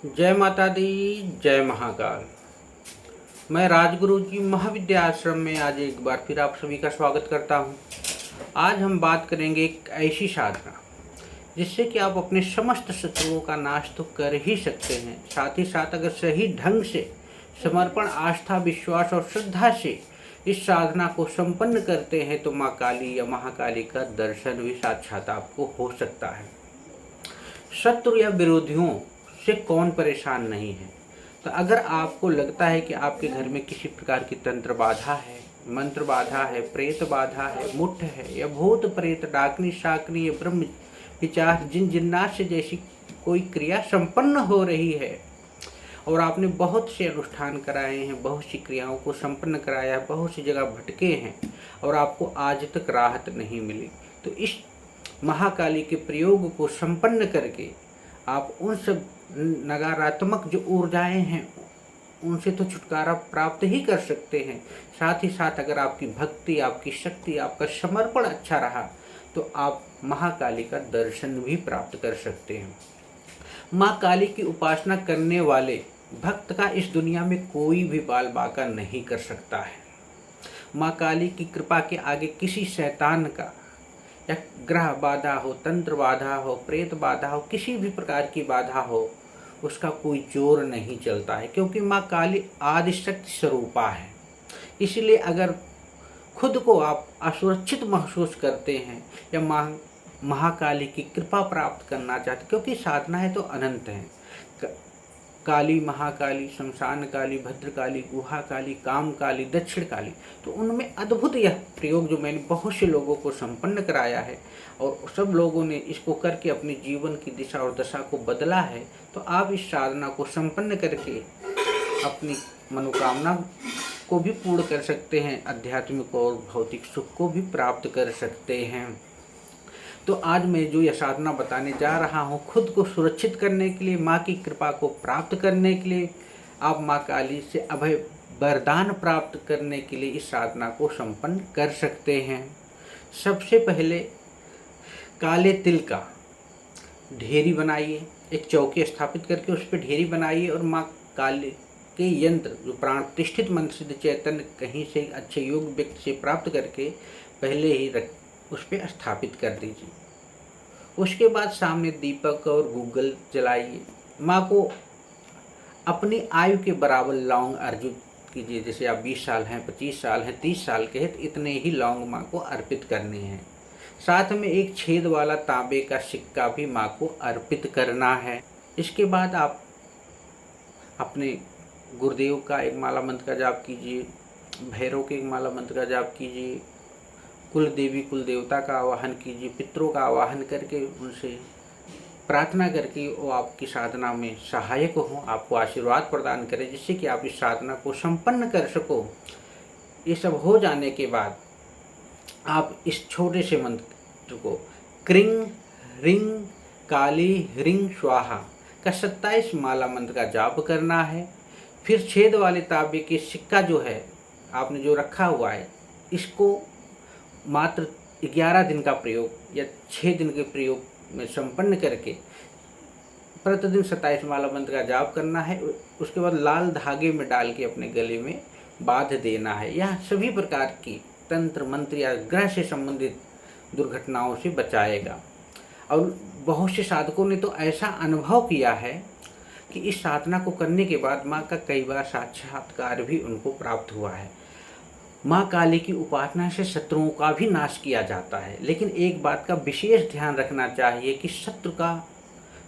जय माता दी। जय महाकाल। मैं राजगुरु जी महाविद्या आश्रम में आज एक बार फिर आप सभी का स्वागत करता हूं। आज हम बात करेंगे एक ऐसी साधना जिससे कि आप अपने समस्त शत्रुओं का नाश तो कर ही सकते हैं, साथ ही साथ अगर सही ढंग से समर्पण, आस्था, विश्वास और श्रद्धा से इस साधना को संपन्न करते हैं तो माँ काली या महाकाली का दर्शन भी साक्षात आपको हो सकता है। शत्रु या विरोधियों से कौन परेशान नहीं है। तो अगर आपको लगता है कि आपके घर में किसी प्रकार की तंत्र बाधा है, मंत्र बाधा है, प्रेत बाधा है, मुठ है या भूत प्रेत, डाकनी, शाकनी या ब्रह्म विचार, जिन जिन्नात से जैसी कोई क्रिया संपन्न हो रही है और आपने बहुत से अनुष्ठान कराए हैं, बहुत सी क्रियाओं को संपन्न कराया है, बहुत सी जगह भटके हैं और आपको आज तक राहत नहीं मिली, तो इस महाकाली के प्रयोग को संपन्न करके आप उन सब नकारात्मक जो ऊर्जाएं हैं उनसे तो छुटकारा प्राप्त ही कर सकते हैं। साथ ही साथ अगर आपकी भक्ति, आपकी शक्ति, आपका समर्पण अच्छा रहा तो आप महाकाली का दर्शन भी प्राप्त कर सकते हैं। माँ काली की उपासना करने वाले भक्त का इस दुनिया में कोई भी बाल बाका नहीं कर सकता है। माँ काली की कृपा के आगे किसी शैतान का या ग्रह बाधा हो, तंत्र बाधा हो, प्रेत बाधा हो, किसी भी प्रकार की बाधा हो, उसका कोई जोर नहीं चलता है, क्योंकि माँ काली आदिशक्ति स्वरूपा है। इसलिए अगर खुद को आप असुरक्षित महसूस करते हैं या महाकाली की कृपा प्राप्त करना चाहते, क्योंकि साधना है तो अनंत है। काली, महाकाली, शमशान काली, भद्रकाली, गुहा काली, काम काली, दक्षिण काली, तो उनमें अद्भुत यह प्रयोग जो मैंने बहुत से लोगों को संपन्न कराया है और सब लोगों ने इसको करके अपने जीवन की दिशा और दशा को बदला है, तो आप इस साधना को संपन्न करके अपनी मनोकामना को भी पूर्ण कर सकते हैं, आध्यात्मिक और भौतिक सुख को भी प्राप्त कर सकते हैं। तो आज मैं जो यह साधना बताने जा रहा हूँ, खुद को सुरक्षित करने के लिए, माँ की कृपा को प्राप्त करने के लिए, आप माँ काली से अभय वरदान प्राप्त करने के लिए इस साधना को संपन्न कर सकते हैं। सबसे पहले काले तिल का ढेरी बनाइए, एक चौकी स्थापित करके उस पर ढेरी बनाइए और माँ काली के यंत्र जो प्राण प्रतिष्ठित मंत्र सिद्ध चैतन्य कहीं से अच्छे योग व्यक्ति से प्राप्त करके पहले ही उस पर स्थापित कर दीजिए। उसके बाद सामने दीपक और गूगल जलाइए। माँ को अपनी आयु के बराबर लौंग अर्पित कीजिए। जैसे आप 20 साल हैं, 25 साल हैं, 30 साल के हैं, तो इतने ही लौंग माँ को अर्पित करने हैं। साथ में एक छेद वाला तांबे का सिक्का भी माँ को अर्पित करना है। इसके बाद आप अपने गुरुदेव का एक माला मंत्र का जाप कीजिए, भैरव के एक माला मंत्र का जाप कीजिए, कुल देवी कुल देवता का आवाहन कीजिए, पितरों का आवाहन करके उनसे प्रार्थना करके वो आपकी साधना में सहायक हों, आपको आशीर्वाद प्रदान करें, जिससे कि आप इस साधना को संपन्न कर सको। ये सब हो जाने के बाद आप इस छोटे से मंत्र को क्रिंग रिंग काली ह्रीं स्वाहा का 27 माला मंत्र का जाप करना है। फिर छेद वाले तांबे के सिक्का जो है आपने जो रखा हुआ है, इसको मात्र 11 दिन का प्रयोग या 6 दिन के प्रयोग में संपन्न करके प्रतिदिन 27 माला मंत्र का जाप करना है। उसके बाद लाल धागे में डाल के अपने गले में बांध देना है। यह सभी प्रकार की तंत्र मंत्र या ग्रह से संबंधित दुर्घटनाओं से बचाएगा। और बहुत से साधकों ने तो ऐसा अनुभव किया है कि इस साधना को करने के बाद माँ का कई बार साक्षात्कार भी उनको प्राप्त हुआ है। माँ काली की उपासना से शत्रुओं का भी नाश किया जाता है, लेकिन एक बात का विशेष ध्यान रखना चाहिए कि शत्रु का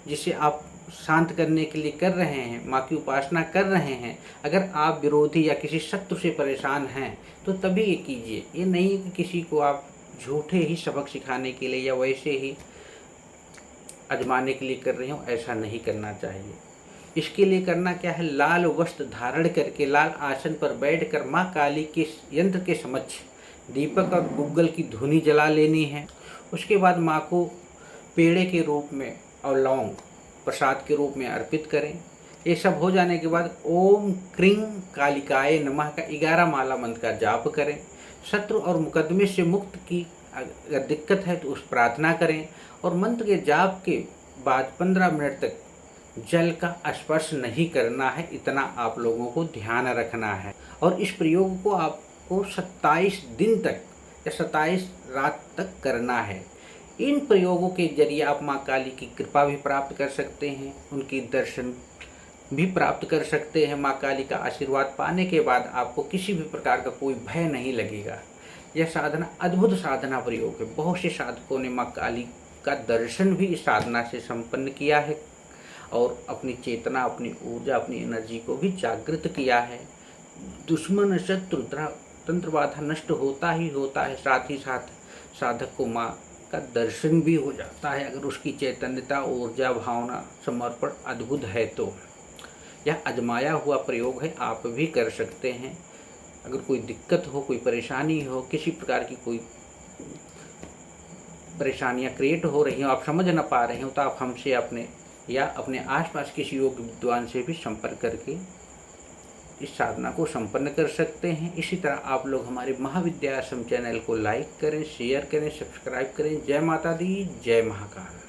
जिसे आप शांत करने के लिए कर रहे हैं, माँ की उपासना कर रहे हैं, अगर आप विरोधी या किसी शत्रु से परेशान हैं तो तभी ये कीजिए। ये नहीं कि किसी को आप झूठे ही सबक सिखाने के लिए या वैसे ही आजमाने के लिए कर रहे हो, ऐसा नहीं करना चाहिए। इसके लिए करना क्या है, लाल वस्त्र धारण करके लाल आसन पर बैठकर माँ काली के यंत्र के समक्ष दीपक और गूगल की धुनी जला लेनी है। उसके बाद माँ को पेड़े के रूप में और लौंग प्रसाद के रूप में अर्पित करें। ये सब हो जाने के बाद ओम क्रीं कालिकाय नमः का 11 माला मंत्र का जाप करें। शत्रु और मुकदमे से मुक्त की अगर दिक्कत है तो उस प्रार्थना करें और मंत्र के जाप के बाद 15 मिनट तक जल का स्पर्श नहीं करना है, इतना आप लोगों को ध्यान रखना है। और इस प्रयोग को आपको 27 दिन तक या 27 रात तक करना है। इन प्रयोगों के जरिए आप माँ काली की कृपा भी प्राप्त कर सकते हैं, उनकी दर्शन भी प्राप्त कर सकते हैं। माँ काली का आशीर्वाद पाने के बाद आपको किसी भी प्रकार का कोई भय नहीं लगेगा। यह साधना अद्भुत साधना प्रयोग है। बहुत से साधकों ने माँ काली का दर्शन भी इस साधना से संपन्न किया है और अपनी चेतना, अपनी ऊर्जा, अपनी एनर्जी को भी जागृत किया है। दुश्मन, शत्रु, तंत्र बाधा नष्ट होता ही होता है, साथ ही साथ साधक को माँ का दर्शन भी हो जाता है अगर उसकी चैतन्यता, ऊर्जा, भावना, समर्पण अद्भुत है तो। यह आजमाया हुआ प्रयोग है, आप भी कर सकते हैं। अगर कोई दिक्कत हो, कोई परेशानी हो, किसी प्रकार की कोई परेशानियां क्रिएट हो रही हो, आप समझ ना पा रहे हो, तो आप हमसे अपने या अपने आसपास किसी योग विद्वान से भी संपर्क करके इस साधना को संपन्न कर सकते हैं। इसी तरह आप लोग हमारे महाविद्या आश्रम चैनल को लाइक करें, शेयर करें, सब्सक्राइब करें। जय माता दी, जय महाकाल।